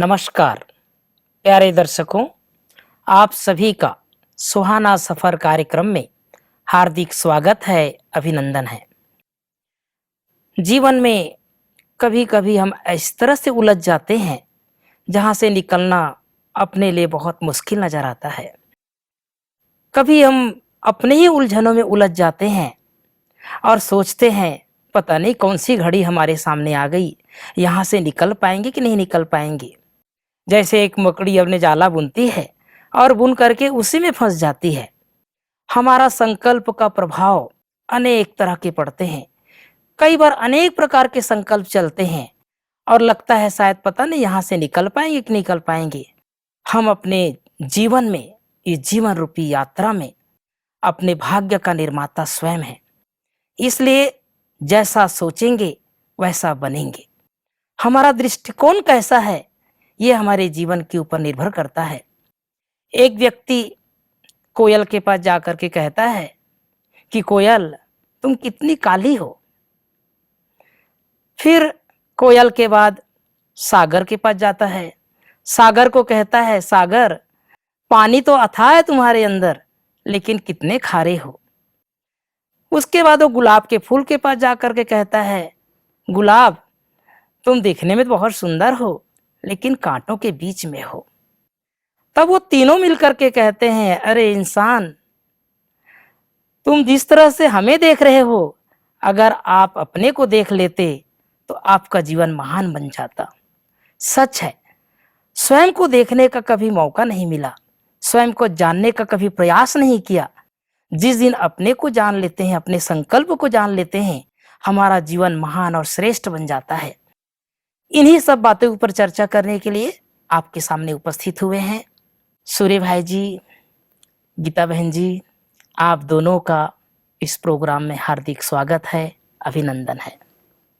नमस्कार प्यारे दर्शकों, आप सभी का सुहाना सफर कार्यक्रम में हार्दिक स्वागत है, अभिनंदन है। जीवन में कभी-कभी हम इस तरह से उलझ जाते हैं जहां से निकलना अपने लिए बहुत मुश्किल नजर आता है। कभी हम अपने ही उलझनों में उलझ जाते हैं और सोचते हैं पता नहीं कौन सी घड़ी हमारे सामने आ गई, यहाँ से निकल पाएंगे कि नहीं निकल पाएंगे। जैसे एक मकड़ी अपने जाला बुनती है और बुन करके उसी में फंस जाती है। हमारा संकल्प का प्रभाव अनेक तरह के पड़ते हैं। कई बार अनेक प्रकार के संकल्प चलते हैं और लगता है शायद पता नहीं यहाँ से निकल पाएंगे कि निकल पाएंगे। हम अपने जीवन में, इस जीवन रूपी यात्रा में अपने भाग्य का निर्माता स्वयं है। इसलिए जैसा सोचेंगे वैसा बनेंगे। हमारा दृष्टिकोण कैसा है ये हमारे जीवन के ऊपर निर्भर करता है। एक व्यक्ति कोयल के पास जाकर के कहता है कि कोयल तुम कितनी काली हो। फिर कोयल के बाद सागर के पास जाता है। सागर को कहता है सागर पानी तो अथाह है तुम्हारे अंदर, लेकिन कितने खारे हो। उसके बाद वो गुलाब के फूल के पास जाकर के कहता है गुलाब तुम देखने में तो बहुत सुंदर हो, लेकिन कांटों के बीच में हो। तब वो तीनों मिलकर के कहते हैं अरे इंसान, तुम जिस तरह से हमें देख रहे हो, अगर आप अपने को देख लेते तो आपका जीवन महान बन जाता। सच है, स्वयं को देखने का कभी मौका नहीं मिला, स्वयं को जानने का कभी प्रयास नहीं किया। जिस दिन अपने को जान लेते हैं, अपने संकल्प को जान लेते हैं, हमारा जीवन महान और श्रेष्ठ बन जाता है। इन्हीं सब बातों पर चर्चा करने के लिए आपके सामने उपस्थित हुए हैं सूर्य भाई जी, गीता बहन जी। आप दोनों का इस प्रोग्राम में हार्दिक स्वागत है, अभिनंदन है।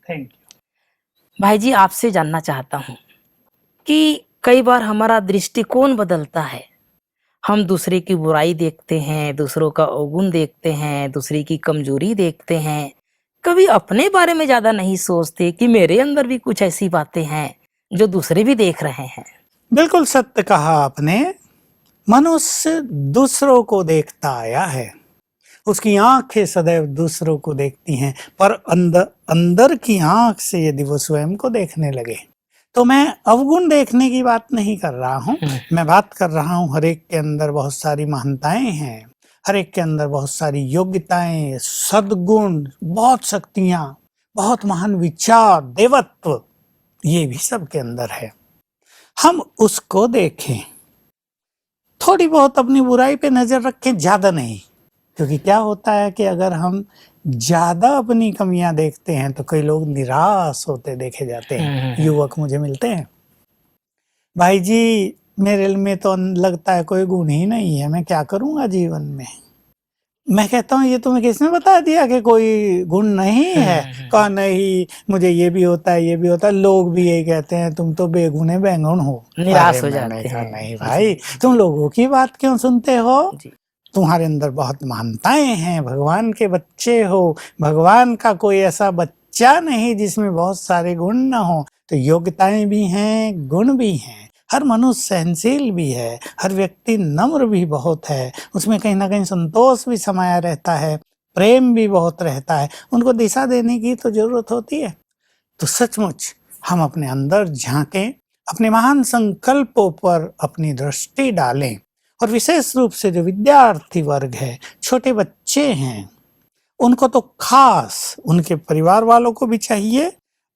Thank you. भाई जी, आपसे जानना चाहता हूँ कि कई बार हमारा दृष्टिकोण बदलता है। हम दूसरे की बुराई देखते हैं, दूसरों का अवगुण देखते हैं, दूसरे की कमजोरी देखते हैं। कभी अपने बारे में ज्यादा नहीं सोचते कि मेरे अंदर भी कुछ ऐसी बातें हैं जो दूसरे भी देख रहे हैं। बिल्कुल सत्य कहा आपने। मनुष्य दूसरों को देखता आया है, उसकी आंखें सदैव दूसरों को देखती हैं, पर अंदर की आंख से यदि वो स्वयं को देखने लगे तो मैं अवगुण देखने की बात नहीं कर रहा हूँ। मैं बात कर रहा हूँ हर एक के अंदर बहुत सारी महानताएं हैं, हर एक के अंदर बहुत सारी योग्यताएं, सद्गुण, बहुत शक्तियां, बहुत महान विचार, देवत्व, ये भी सबके अंदर है। हम उसको देखें, थोड़ी बहुत अपनी बुराई पे नजर रखें, ज्यादा नहीं। क्योंकि क्या होता है कि अगर हम ज्यादा अपनी कमियां देखते हैं तो कई लोग निराश होते देखे जाते हैं। युवक मुझे मिलते हैं, भाई जी मेरे में तो लगता है कोई गुण ही नहीं है, मैं क्या करूंगा जीवन में। मैं कहता हूँ ये तुम्हें किसने बता दिया कि कोई गुण नहीं है। कहा नहीं, मुझे ये भी होता है, ये भी होता है, लोग भी यही कहते हैं तुम तो बेगुने बैंगन हो। निराश हो जाते हैं। नहीं भाई, तुम लोगों की बात क्यों सुनते हो, तुम्हारे अंदर बहुत महानताएं हैं, भगवान के बच्चे हो। भगवान का कोई ऐसा बच्चा नहीं जिसमें बहुत सारे गुण ना हो। तो योग्यताएं भी हैं, गुण भी हैं। हर मनुष्य सहनशील भी है, हर व्यक्ति नम्र भी बहुत है, उसमें कहीं ना कहीं संतोष भी समाया रहता है, प्रेम भी बहुत रहता है। उनको दिशा देने की तो जरूरत होती है। तो सचमुच हम अपने अंदर झांकें, अपने महान संकल्पों पर अपनी दृष्टि डालें, और विशेष रूप से जो विद्यार्थी वर्ग है, छोटे बच्चे हैं, उनको तो खास, उनके परिवार वालों को भी चाहिए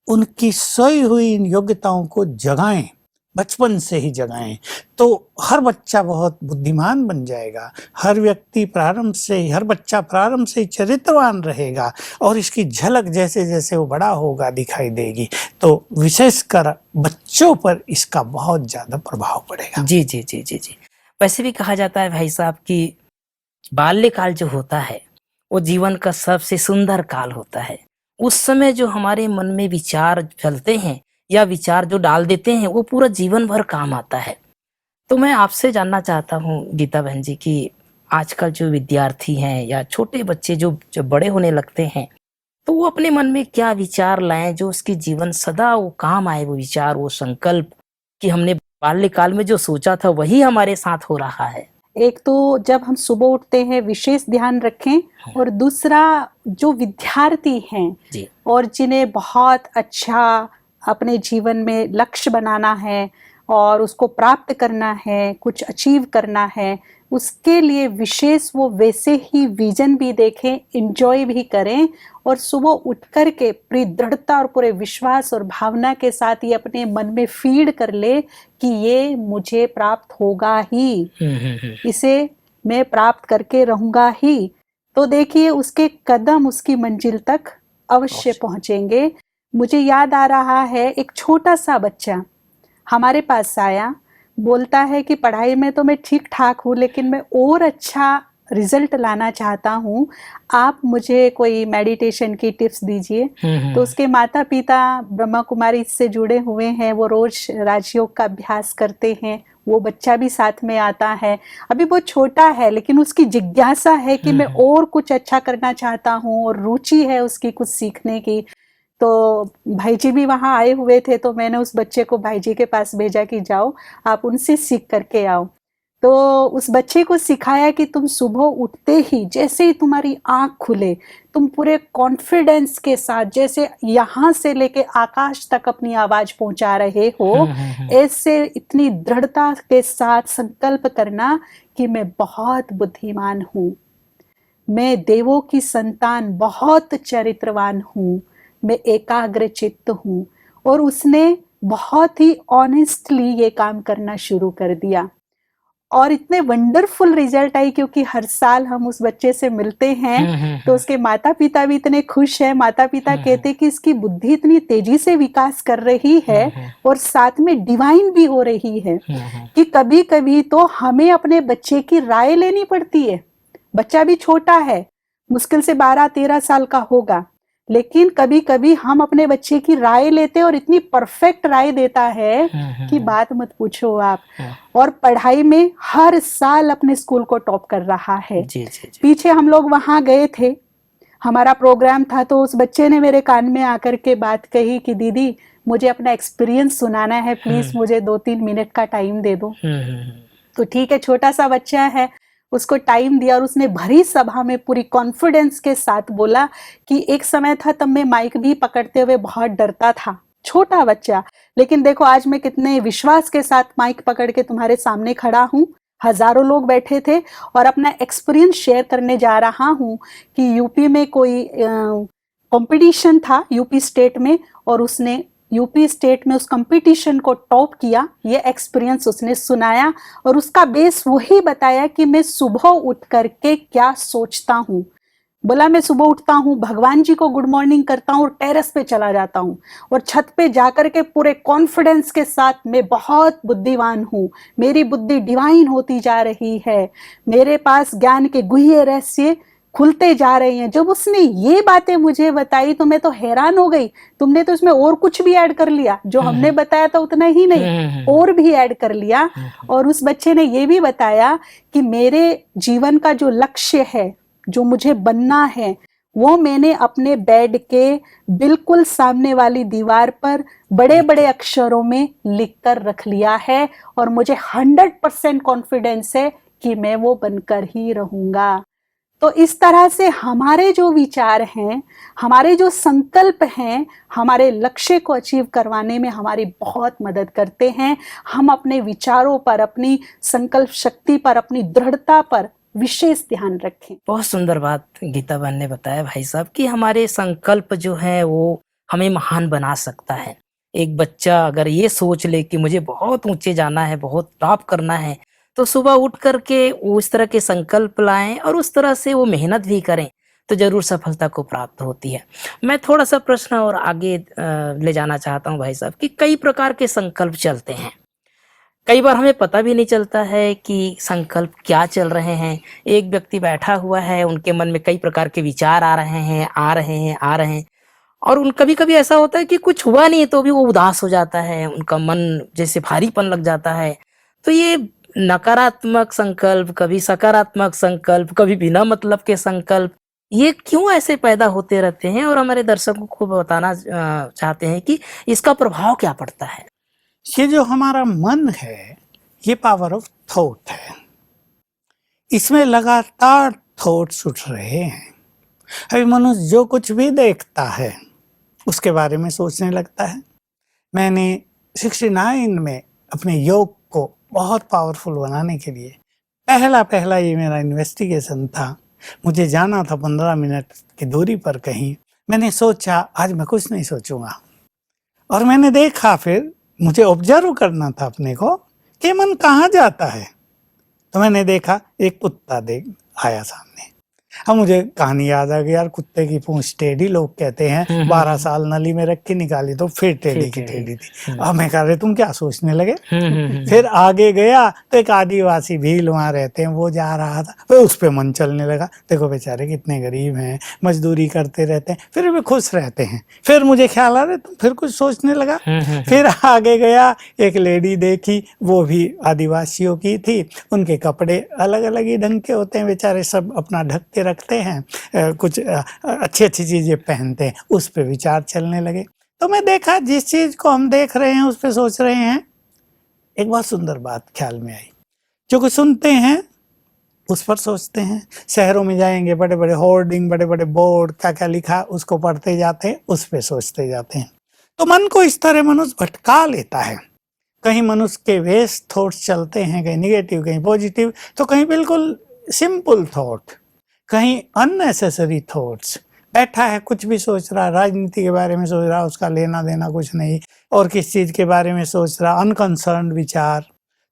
उनकी सोई हुई इन योग्यताओं को जगाएं, बचपन से ही जगाएं। तो हर बच्चा बहुत बुद्धिमान बन जाएगा, हर व्यक्ति प्रारंभ से ही, हर बच्चा प्रारंभ से ही चरित्रवान रहेगा, और इसकी झलक जैसे जैसे वो बड़ा होगा दिखाई देगी। तो विशेषकर बच्चों पर इसका बहुत ज्यादा प्रभाव पड़ेगा। जी जी जी जी जी। वैसे भी कहा जाता है भाई साहब कि बाल्यकाल जो होता है वो जीवन का सबसे सुंदर काल होता है। उस समय जो हमारे मन में विचार चलते हैं या विचार जो डाल देते हैं वो पूरा जीवन भर काम आता है। तो मैं आपसे जानना चाहता हूँ गीता बहन जी कि आजकल जो विद्यार्थी हैं या छोटे बच्चे जो बड़े होने लगते हैं, तो वो अपने मन में क्या विचार लाएं जो उसके जीवन सदा वो काम आए, वो विचार, वो संकल्प, कि हमने बाल्यकाल में जो सोचा था वही हमारे साथ हो रहा है? एक तो जब हम सुबह उठते हैं विशेष ध्यान रखें, और दूसरा जो विद्यार्थी हैं जी। और जिन्हें बहुत अच्छा अपने जीवन में लक्ष्य बनाना है और उसको प्राप्त करना है, कुछ अचीव करना है, उसके लिए विशेष वो वैसे ही विजन भी देखें, एंजॉय भी करें, और सुबह उठ कर के पूरी दृढ़ता और पूरे विश्वास और भावना के साथ ये अपने मन में फीड कर ले कि ये मुझे प्राप्त होगा ही, इसे मैं प्राप्त करके रहूंगा ही। तो देखिए उसके कदम उसकी मंजिल तक अवश्य पहुंचेंगे। मुझे याद आ रहा है, एक छोटा सा बच्चा हमारे पास आया, बोलता है कि पढ़ाई में तो मैं ठीक ठाक हूँ, लेकिन मैं और अच्छा रिजल्ट लाना चाहता हूँ, आप मुझे कोई मेडिटेशन की टिप्स दीजिए। तो उसके माता पिता ब्रह्मा कुमारी से जुड़े हुए हैं, वो रोज राजयोग का अभ्यास करते हैं, वो बच्चा भी साथ में आता है। अभी वो छोटा है लेकिन उसकी जिज्ञासा है कि मैं और कुछ अच्छा करना चाहता हूँ, और रुचि है उसकी कुछ सीखने की। तो भाई जी भी वहाँ आए हुए थे, तो मैंने उस बच्चे को भाई जी के पास भेजा कि जाओ आप उनसे सीख करके आओ। तो उस बच्चे को सिखाया कि तुम सुबह उठते ही जैसे ही तुम्हारी आंख खुले, तुम पूरे कॉन्फिडेंस के साथ जैसे यहाँ से लेके आकाश तक अपनी आवाज पहुंचा रहे हो, ऐसे इतनी दृढ़ता के साथ संकल्प करना कि मैं बहुत बुद्धिमान हूँ, मैं देवों की संतान बहुत चरित्रवान हूँ, मैं एकाग्र चित्त हूँ। और उसने बहुत ही ऑनेस्टली ये काम करना शुरू कर दिया, और इतने वंडरफुल रिजल्ट आई, क्योंकि हर साल हम उस बच्चे से मिलते हैं तो उसके माता पिता भी इतने खुश हैं। माता पिता कहते कि इसकी बुद्धि इतनी तेजी से विकास कर रही है और साथ में डिवाइन भी हो रही है कि कभी कभी तो हमें अपने बच्चे की राय लेनी पड़ती है। बच्चा भी छोटा है, मुश्किल से 12-13 साल का होगा, लेकिन कभी कभी हम अपने बच्चे की राय लेते और इतनी परफेक्ट राय देता है कि बात मत पूछो आप। और पढ़ाई में हर साल अपने स्कूल को टॉप कर रहा है। जी। पीछे हम लोग वहां गए थे, हमारा प्रोग्राम था, तो उस बच्चे ने मेरे कान में आकर के बात कही कि दीदी मुझे अपना एक्सपीरियंस सुनाना है, प्लीज मुझे 2-3 मिनट का टाइम दे दो। तो ठीक है, छोटा सा बच्चा है, उसको टाइम दिया और उसने भरी सभा में पूरी कॉन्फिडेंस के साथ बोला कि एक समय था तब मैं माइक भी पकड़ते हुए बहुत डरता था, छोटा बच्चा, लेकिन देखो आज मैं कितने विश्वास के साथ माइक पकड़ के तुम्हारे सामने खड़ा हूँ। हजारों लोग बैठे थे और अपना एक्सपीरियंस शेयर करने जा रहा हूँ कि यूपी में कोई कंपटीशन था, यूपी स्टेट में, और उसने यूपी स्टेट में उस कंपटीशन को टॉप किया। ये एक्सपीरियंस उसने सुनाया और उसका बेस वही बताया कि मैं सुबह उठ करके क्या सोचता हूँ। बोला मैं सुबह उठता हूँ, भगवान जी को गुड मॉर्निंग करता हूँ और टेरेस पे चला जाता हूँ और छत पे जाकर के पूरे कॉन्फिडेंस के साथ मैं बहुत बुद्धिमान हूँ, मेरी बुद्धि डिवाइन होती जा रही है, मेरे पास ज्ञान के गुह्य रहस्य खुलते जा रहे हैं। जब उसने ये बातें मुझे बताई तो मैं तो हैरान हो गई, तुमने तो इसमें और कुछ भी ऐड कर लिया, जो हमने बताया था उतना ही नहीं और भी ऐड कर लिया। और उस बच्चे ने ये भी बताया कि मेरे जीवन का जो लक्ष्य है, जो मुझे बनना है, वो मैंने अपने बेड के बिल्कुल सामने वाली दीवार पर बड़े बड़े अक्षरों में लिख कर रख लिया है और मुझे 100% कॉन्फिडेंस है कि मैं वो बनकर ही रहूंगा। तो इस तरह से हमारे जो विचार हैं, हमारे जो संकल्प हैं, हमारे लक्ष्य को अचीव करवाने में हमारी बहुत मदद करते हैं। हम अपने विचारों पर, अपनी संकल्प शक्ति पर, अपनी दृढ़ता पर विशेष ध्यान रखें। बहुत सुंदर बात गीता बहन ने बताया भाई साहब कि हमारे संकल्प जो है वो हमें महान बना सकता है। एक बच्चा अगर ये सोच ले कि मुझे बहुत ऊंचे जाना है, बहुत टॉप करना है, तो सुबह उठ करके वो इस तरह के संकल्प लाएं और उस तरह से वो मेहनत भी करें तो जरूर सफलता को प्राप्त होती है। मैं थोड़ा सा प्रश्न और आगे ले जाना चाहता हूँ भाई साहब कि कई प्रकार के संकल्प चलते हैं, कई बार हमें पता भी नहीं चलता है कि संकल्प क्या चल रहे हैं। एक व्यक्ति बैठा हुआ है, उनके मन में कई प्रकार के विचार आ रहे हैं और उन कभी कभी ऐसा होता है कि कुछ हुआ नहीं तो भी वो उदास हो जाता है, उनका मन जैसे भारीपन लग जाता है। तो ये नकारात्मक संकल्प, कभी सकारात्मक संकल्प, कभी बिना मतलब के संकल्प, ये क्यों ऐसे पैदा होते रहते हैं और हमारे दर्शकों को बताना चाहते हैं कि इसका प्रभाव क्या पड़ता है। ये जो हमारा मन है, ये पावर ऑफ थॉट है। इसमें लगातार थॉट्स उठ रहे हैं। अभी मनुष्य जो कुछ भी देखता है उसके बारे में सोचने लगता है। मैंने 69 में अपने योग को बहुत पावरफुल बनाने के लिए पहला ये मेरा इन्वेस्टिगेशन था। मुझे जाना था 15 मिनट की दूरी पर कहीं। मैंने सोचा आज मैं कुछ नहीं सोचूंगा, और मैंने देखा, फिर मुझे ऑब्जर्व करना था अपने को कि मन कहाँ जाता है। तो मैंने देखा एक कुत्ता आया सामने। अब मुझे कहानी याद आ गई, यार कुत्ते की पूंछ टेढ़ी, लोग कहते हैं 12 साल नली में रख के निकाली तो फिर टेढ़ी की टेढ़ी थी। अब मैं कह रहे तुम क्या सोचने लगे। फिर आगे गया तो एक आदिवासी भील वहां रहते हैं, वो जा रहा था, फिर उस पे मन चलने लगा। देखो बेचारे कितने गरीब हैं, मजदूरी करते रहते हैं, फिर भी खुश रहते हैं। फिर मुझे ख्याल आ रहा तुम फिर कुछ सोचने लगा। फिर आगे गया, एक लेडी देखी, वो भी आदिवासियों की थी। उनके कपड़े अलग अलग ही ढंग के होते हैं, बेचारे सब अपना ढक के रखते हैं, कुछ अच्छी चीजें पहनते हैं। उस पे विचार चलने लगे। तो मैं देखा जिस चीज को हम देख रहे हैं उस पे सोच रहे हैं। एक बहुत सुंदर बात ख्याल में आई, जो कुछ सुनते हैं उस पर सोचते हैं। शहरों में जाएंगे, बड़े बड़े होर्डिंग, बड़े बड़े बोर्ड, क्या क्या लिखा उसको पढ़ते जाते हैं, उस पे सोचते जाते हैं। तो मन को इस तरह मनुष्य भटका लेता है। कहीं मनुष्य के वेस्ट थॉट्स चलते हैं, कहीं निगेटिव, कहीं पॉजिटिव, तो कहीं बिल्कुल सिंपल थॉट, कहीं अननेसेसरी थॉट्स। बैठा है कुछ भी सोच रहा, राजनीति के बारे में सोच रहा, उसका लेना देना कुछ नहीं, और किस चीज के बारे में सोच रहा, अनकंसर्न्ड विचार।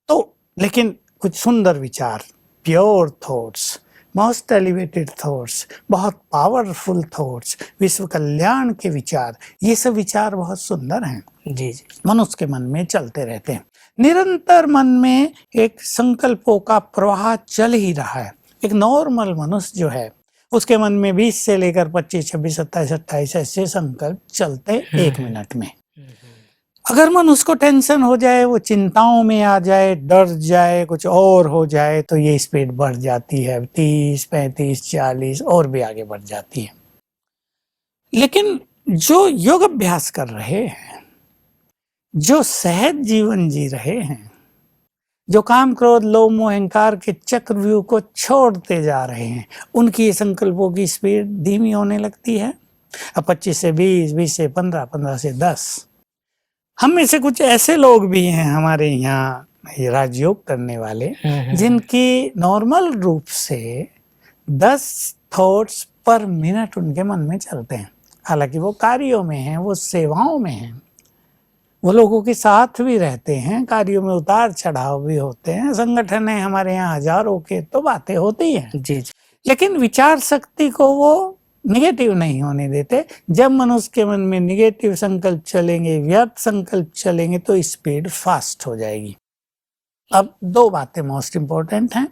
तो लेकिन कुछ सुंदर विचार, pure thoughts, most elevated thoughts, बहुत पावरफुल थॉट्स, विश्व कल्याण के विचार, ये सब विचार बहुत सुंदर हैं। जी जी। मनुष्य के मन में चलते रहते हैं। निरंतर मन में एक संकल्पों का प्रवाह चल ही रहा है। एक नॉर्मल मनुष्य जो है उसके मन में 20 से लेकर 25, 26, 27, 28 ऐसे संकल्प चलते एक मिनट में। अगर मनुष्य को टेंशन हो जाए, वो चिंताओं में आ जाए, डर जाए, कुछ और हो जाए, तो ये स्पीड बढ़ जाती है, 30, 35, 40 और भी आगे बढ़ जाती है। लेकिन जो योग अभ्यास कर रहे हैं, जो सहज जीवन जी रहे हैं, जो काम क्रोध लोभ मोह अहंकार के चक्रव्यूह को छोड़ते जा रहे हैं, उनकी संकल्पों की स्पीड धीमी होने लगती है। अब 25 से 20, 20 से 15, 15 से 10। हम में से कुछ ऐसे लोग भी हैं हमारे यहाँ ये राजयोग करने वाले, जिनकी नॉर्मल रूप से 10 थॉट्स पर मिनट उनके मन में चलते हैं। हालांकि वो कार्यों में हैं, वो सेवाओं में हैं, वो लोगों के साथ भी रहते हैं, कार्यों में उतार चढ़ाव भी होते हैं, संगठन है हमारे यहाँ हजारों के, तो बातें होती हैं। जी जी। लेकिन विचार शक्ति को वो निगेटिव नहीं होने देते। जब मनुष्य के मन में निगेटिव संकल्प चलेंगे, व्यर्थ संकल्प चलेंगे, तो स्पीड फास्ट हो जाएगी। अब 2 बातें मोस्ट इंपॉर्टेंट हैं।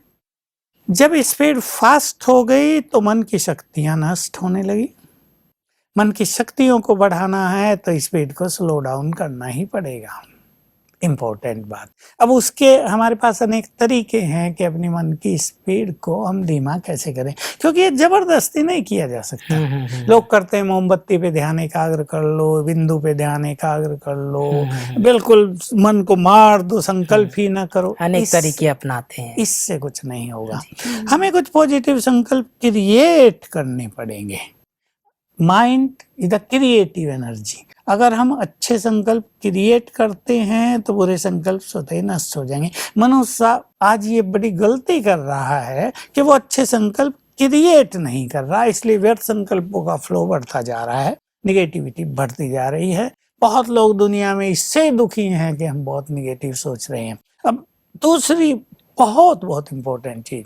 जब स्पीड फास्ट हो गई तो मन की शक्तियां नष्ट होने लगी। मन की शक्तियों को बढ़ाना है तो स्पीड को स्लो डाउन करना ही पड़ेगा। इम्पोर्टेंट बात। अब उसके हमारे पास अनेक तरीके हैं कि अपनी मन की स्पीड को हम धीमा कैसे करें, क्योंकि ये जबरदस्ती नहीं किया जा सकता। लोग करते हैं मोमबत्ती पे ध्यान एकाग्र कर लो, बिंदु पे ध्यान एकाग्र कर लो, बिल्कुल मन को मार दो, संकल्प ही ना करो। अनेक तरीके अपनाते हैं, इससे कुछ नहीं होगा। हमें कुछ पॉजिटिव संकल्प क्रिएट करने पड़ेंगे। Mind is the creative energy. अगर हम अच्छे संकल्प क्रिएट करते हैं तो बुरे संकल्प स्वतः ही नष्ट हो जाएंगे। मनुष्य आज ये बड़ी गलती कर रहा है कि वो अच्छे संकल्प क्रिएट नहीं कर रहा, इसलिए व्यर्थ संकल्पों का फ्लो बढ़ता जा रहा है, निगेटिविटी बढ़ती जा रही है। बहुत लोग दुनिया में इससे दुखी हैं कि हम बहुत निगेटिव सोच रहे हैं। अब दूसरी बहुत इंपॉर्टेंट चीज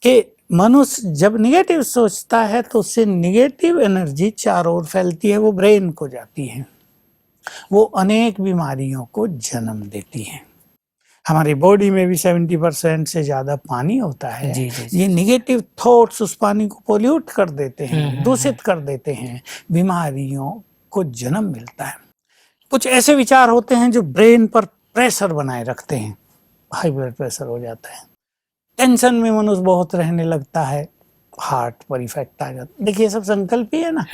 कि मनुष्य जब निगेटिव सोचता है तो उससे निगेटिव एनर्जी चारों ओर फैलती है, वो ब्रेन को जाती है, वो अनेक बीमारियों को जन्म देती है। हमारी बॉडी में भी 70% से ज्यादा पानी होता है। जी। ये निगेटिव थॉट्स उस पानी को पोल्यूट कर देते हैं, दूषित कर देते हैं, बीमारियों को जन्म मिलता है। कुछ ऐसे विचार होते हैं जो ब्रेन पर प्रेशर बनाए रखते हैं, हाई ब्लड प्रेशर हो जाता है। टेंशन में मनुष्य बहुत रहने लगता है, हार्ट पर इफेक्ट आ जाता है। देखिए सब संकल्प ही है ना।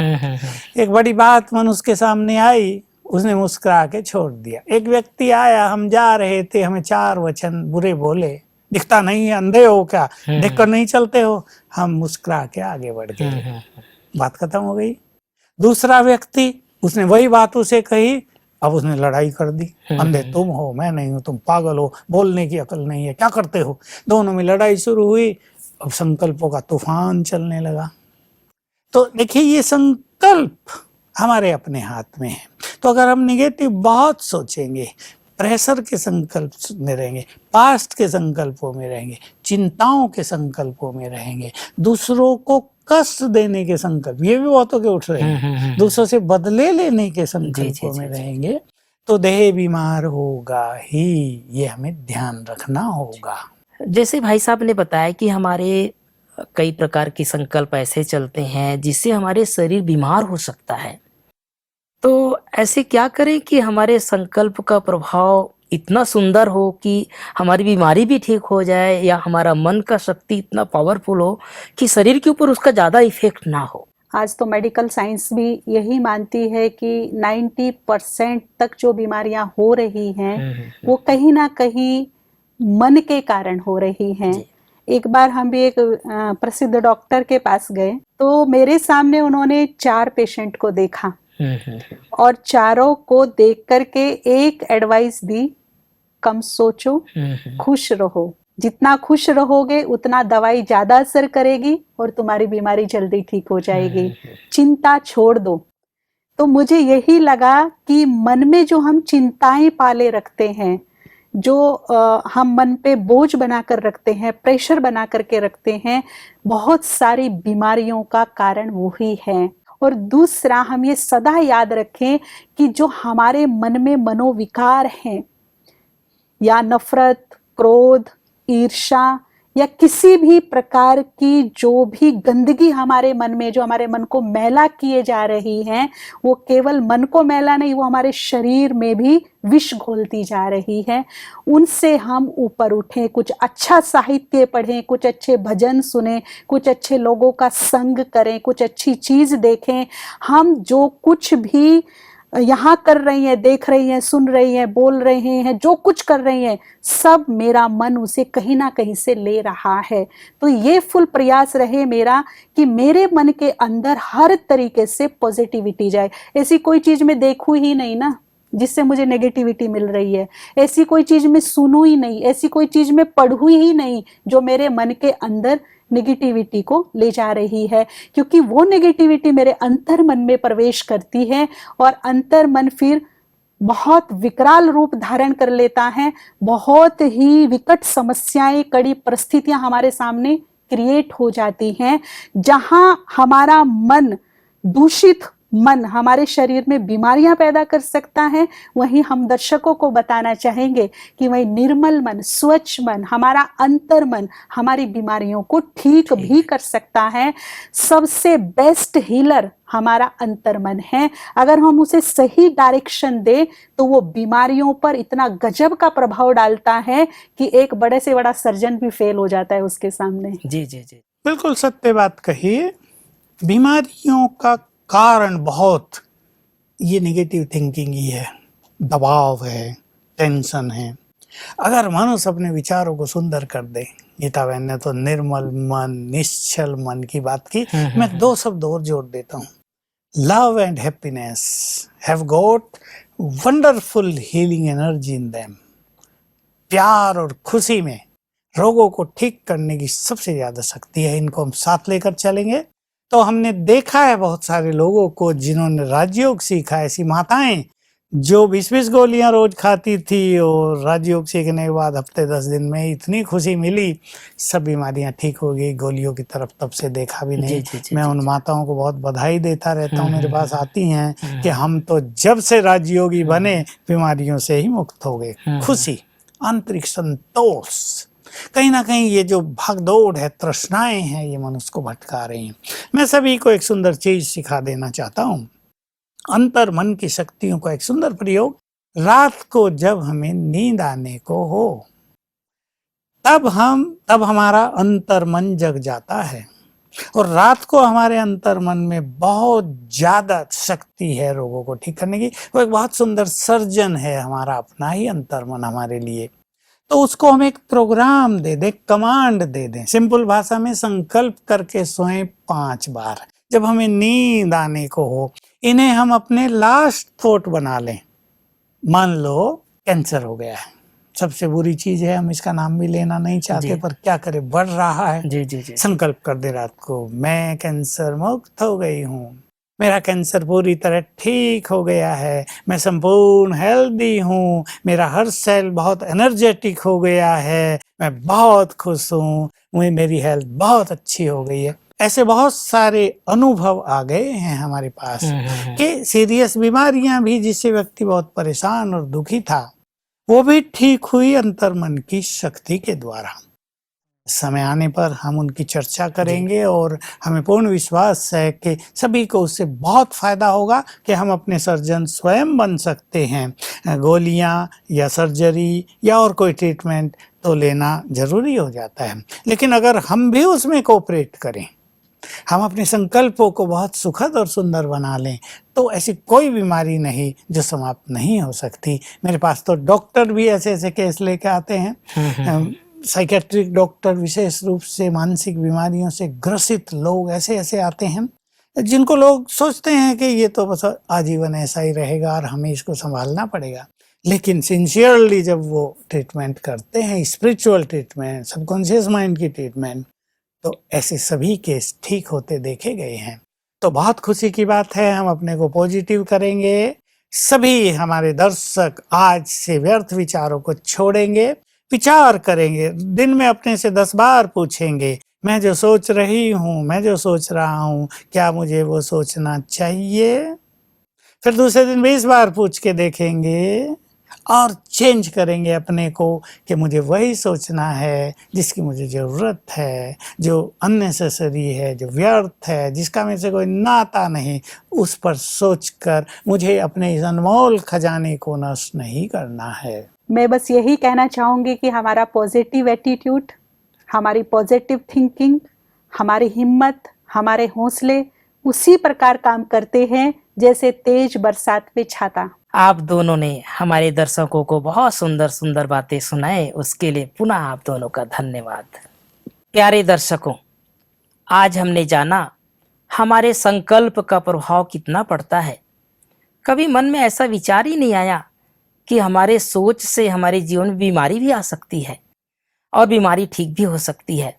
एक बड़ी बात मनुष्य के सामने आई, उसने मुस्कुरा के छोड़ दिया। एक व्यक्ति आया, हम जा रहे थे, हमें 4 वचन बुरे बोले, दिखता नहीं है, अंधे हो क्या, देखकर नहीं चलते हो, हम मुस्कुरा के आगे बढ़ गए, बात खत्म हो गई। दूसरा व्यक्ति, उसने वही बात उसे कही, अब उसने लड़ाई कर दी, अंधे तुम हो, मैं नहीं हूं, तुम पागल हो, बोलने की अकल नहीं है, क्या करते हो। दोनों में लड़ाई शुरू हुई, अब संकल्पों का तूफान चलने लगा। तो देखिए, ये संकल्प हमारे अपने हाथ में है। तो अगर हम निगेटिव बहुत सोचेंगे, प्रेशर के संकल्प में रहेंगे, पास्ट के संकल्पों में रहेंगे, चिंताओं के संकल्पों में रहेंगे, दूसरों को कष्ट देने के संकल्प, ये भी बहुतों के उठ रहे हैं, दूसरों से बदले लेने के संकल्पों में रहेंगे, तो देह बीमार होगा ही। ये हमें ध्यान रखना होगा। जैसे भाई साहब ने बताया कि हमारे कई प्रकार के संकल्प ऐसे चलते हैं जिससे हमारे शरीर बीमार हो सकता है। तो ऐसे क्या करें कि हमारे संकल्प का प्रभाव इतना सुंदर हो कि हमारी बीमारी भी ठीक हो जाए, या हमारा मन का शक्ति इतना पावरफुल हो कि शरीर के ऊपर उसका ज़्यादा इफेक्ट ना हो। आज तो मेडिकल साइंस भी यही मानती है कि 90% तक जो बीमारियां हो रही हैं वो कहीं ना कहीं मन के कारण हो रही हैं। एक बार हम भी एक प्रसिद्ध डॉक्टर के पास गए, तो मेरे सामने उन्होंने 4 पेशेंट को देखा और चारों को देख करके एक एडवाइस दी, कम सोचो, खुश रहो। जितना खुश रहोगे उतना दवाई ज्यादा असर करेगी और तुम्हारी बीमारी जल्दी ठीक हो जाएगी। चिंता छोड़ दो। तो मुझे यही लगा कि मन में जो हम चिंताएं पाले रखते हैं, जो हम मन पे बोझ बनाकर रखते हैं, प्रेशर बना करके रखते हैं, बहुत सारी बीमारियों का कारण वही है। और दूसरा, हम ये सदा याद रखें कि जो हमारे मन में मनोविकार हैं, या नफरत, क्रोध, ईर्ष्या या किसी भी प्रकार की जो भी गंदगी हमारे मन में, जो हमारे मन को मैला किए जा रही हैं, वो केवल मन को मैला नहीं, वो हमारे शरीर में भी विष घोलती जा रही है। उनसे हम ऊपर उठें, कुछ अच्छा साहित्य पढ़ें, कुछ अच्छे भजन सुने, कुछ अच्छे लोगों का संग करें, कुछ अच्छी चीज देखें। हम जो कुछ भी यहाँ कर रही हैं, देख रही हैं, सुन रही हैं, बोल रहे हैं, जो कुछ कर रही हैं, सब मेरा मन उसे कहीं ना कहीं से ले रहा है। तो ये फुल प्रयास रहे मेरा कि मेरे मन के अंदर हर तरीके से पॉजिटिविटी जाए। ऐसी कोई चीज मैं देखूं ही नहीं ना जिससे मुझे नेगेटिविटी मिल रही है, ऐसी कोई चीज मैं सुनूं ही नहीं, ऐसी कोई चीज मैं पढ़ूं ही नहीं जो मेरे मन के अंदर नेगेटिविटी को ले जा रही है। क्योंकि वो नेगेटिविटी मेरे अंतर मन में प्रवेश करती है और अंतर मन फिर बहुत विकराल रूप धारण कर लेता है। बहुत ही विकट समस्याएं, कड़ी परिस्थितियां हमारे सामने क्रिएट हो जाती हैं। जहां हमारा मन, दूषित मन हमारे शरीर में बीमारियां पैदा कर सकता है, वहीं हम दर्शकों को बताना चाहेंगे कि वही निर्मल मन, स्वच्छ मन, हमारा अंतर मन हमारी बीमारियों को ठीक भी कर सकता है। सबसे बेस्ट हीलर हमारा अंतर मन है। अगर हम उसे सही डायरेक्शन दे तो वो बीमारियों पर इतना गजब का प्रभाव डालता है कि एक बड़े से बड़ा सर्जन भी फेल हो जाता है उसके सामने। जी जी जी, बिल्कुल सत्य बात कही है। बीमारियों का कारण बहुत ये नेगेटिव थिंकिंग ही है, दबाव है, टेंशन है। अगर मनुष्य अपने विचारों को सुंदर कर दे, गीता बहन ने तो निर्मल मन, निश्चल मन की बात की। मैं 2 शब्द और जोड़ देता हूँ, love and happiness have got wonderful healing energy in them. प्यार और खुशी में रोगों को ठीक करने की सबसे ज्यादा शक्ति है। इनको हम साथ लेकर चलेंगे तो हमने देखा है बहुत सारे लोगों को जिन्होंने राजयोग सीखा, ऐसी माताएं जो 20-20 गोलियां रोज खाती थी और राजयोग सीखने के बाद हफ्ते 10 दिन में इतनी खुशी मिली, सब बीमारियां ठीक हो गई। गोलियों की तरफ तब से देखा भी नहीं। मैं उन माताओं को बहुत बधाई देता रहता हूं, मेरे पास आती हैं कि हम तो जब से राजयोगी बने बीमारियों से ही मुक्त हो गए। खुशी, आंतरिक संतोष। कहीं ना कहीं ये जो भागदौड़ है, तृष्णाएं हैं, ये मनुष्य को भटका रही हैं। मैं सभी को एक सुंदर चीज सिखा देना चाहता हूँ, अंतर मन की शक्तियों का एक सुंदर प्रयोग। रात को जब हमें नींद आने को हो तब हमारा अंतर मन जग जाता है और रात को हमारे अंतर मन में बहुत ज्यादा शक्ति है रोगों को ठीक करने की। वो एक बहुत सुंदर सर्जन है, हमारा अपना ही अंतर मन हमारे लिए। तो उसको हम एक प्रोग्राम दे दें, कमांड दे दें, सिंपल भाषा में संकल्प करके सोएं 5 बार। जब हमें नींद आने को हो, इन्हें हम अपने लास्ट थॉट बना लें। मान लो कैंसर हो गया है, सबसे बुरी चीज है, हम इसका नाम भी लेना नहीं चाहते, पर क्या करें, बढ़ रहा है। जी जी जी। संकल्प कर दे रात को, मैं कैंसर मुक्त हो गई हूँ, मेरा कैंसर पूरी तरह ठीक हो गया है, मैं संपूर्ण हेल्दी हूँ, मेरा हर सेल बहुत एनर्जेटिक हो गया है, मैं बहुत खुश हूँ, मेरी हेल्थ बहुत अच्छी हो गई है। ऐसे बहुत सारे अनुभव आ गए हैं हमारे पास कि सीरियस बीमारियां भी, जिससे व्यक्ति बहुत परेशान और दुखी था, वो भी ठीक हुई अंतर मन की शक्ति के द्वारा। समय आने पर हम उनकी चर्चा करेंगे और हमें पूर्ण विश्वास है कि सभी को उससे बहुत फायदा होगा कि हम अपने सर्जन स्वयं बन सकते हैं। गोलियां या सर्जरी या और कोई ट्रीटमेंट तो लेना जरूरी हो जाता है, लेकिन अगर हम भी उसमें कोऑपरेट करें, हम अपने संकल्पों को बहुत सुखद और सुंदर बना लें, तो ऐसी कोई बीमारी नहीं जो समाप्त नहीं हो सकती। मेरे पास तो डॉक्टर भी ऐसे ऐसे केस लेके आते हैं, साइकेट्रिक डॉक्टर, विशेष रूप से मानसिक बीमारियों से ग्रसित लोग ऐसे ऐसे आते हैं, जिनको लोग सोचते हैं कि ये तो बस आजीवन ऐसा ही रहेगा और हमें इसको संभालना पड़ेगा। लेकिन सिंसियरली जब वो ट्रीटमेंट करते हैं, स्पिरिचुअल ट्रीटमेंट, सबकॉन्शियस माइंड की ट्रीटमेंट, तो ऐसे सभी केस ठीक होते देखे गए हैं। तो बहुत खुशी की बात है, हम अपने को पॉजिटिव करेंगे। सभी हमारे दर्शक आज से व्यर्थ विचारों को छोड़ेंगे, विचार करेंगे, दिन में अपने से 10 बार पूछेंगे, मैं जो सोच रही हूँ, मैं जो सोच रहा हूँ, क्या मुझे वो सोचना चाहिए? फिर दूसरे दिन 20 बार पूछ के देखेंगे और चेंज करेंगे अपने को कि मुझे वही सोचना है जिसकी मुझे ज़रूरत है, जो अननेसेसरी है, जो व्यर्थ है, जिसका मेरे से कोई नाता नहीं, उस पर सोचकर मुझे अपने इस अनमोल खजाने को नष्ट नहीं करना है। मैं बस यही कहना चाहूँगी कि हमारा पॉजिटिव एटीट्यूड, हमारी पॉजिटिव थिंकिंग, हमारी हिम्मत, हमारे हौसले उसी प्रकार काम करते हैं जैसे तेज बरसात पे छाता। आप दोनों ने हमारे दर्शकों को बहुत सुंदर सुंदर बातें सुनाए, उसके लिए पुनः आप दोनों का धन्यवाद। प्यारे दर्शकों, आज हमने जाना हमारे संकल्प का प्रभाव कितना पड़ता है। कभी मन में ऐसा विचार ही नहीं आया कि हमारे सोच से हमारे जीवन में बीमारी भी आ सकती है और बीमारी ठीक भी हो सकती है।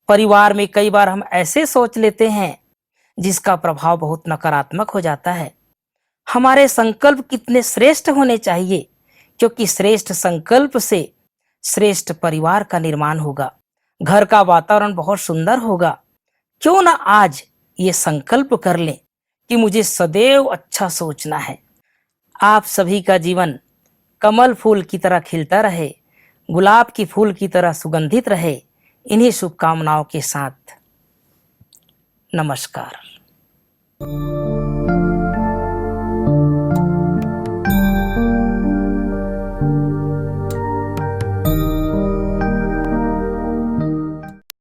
परिवार में कई बार हम ऐसे सोच लेते हैं जिसका प्रभाव बहुत नकारात्मक हो जाता है। हमारे संकल्प कितने श्रेष्ठ होने चाहिए, क्योंकि श्रेष्ठ संकल्प से श्रेष्ठ परिवार का निर्माण होगा, घर का वातावरण बहुत सुंदर होगा। क्यों ना आज ये संकल्प कर लें कि मुझे सदैव अच्छा सोचना है। आप सभी का जीवन कमल फूल की तरह खिलता रहे, गुलाब की फूल की तरह सुगंधित रहे। इन्हीं शुभकामनाओं के साथ नमस्कार।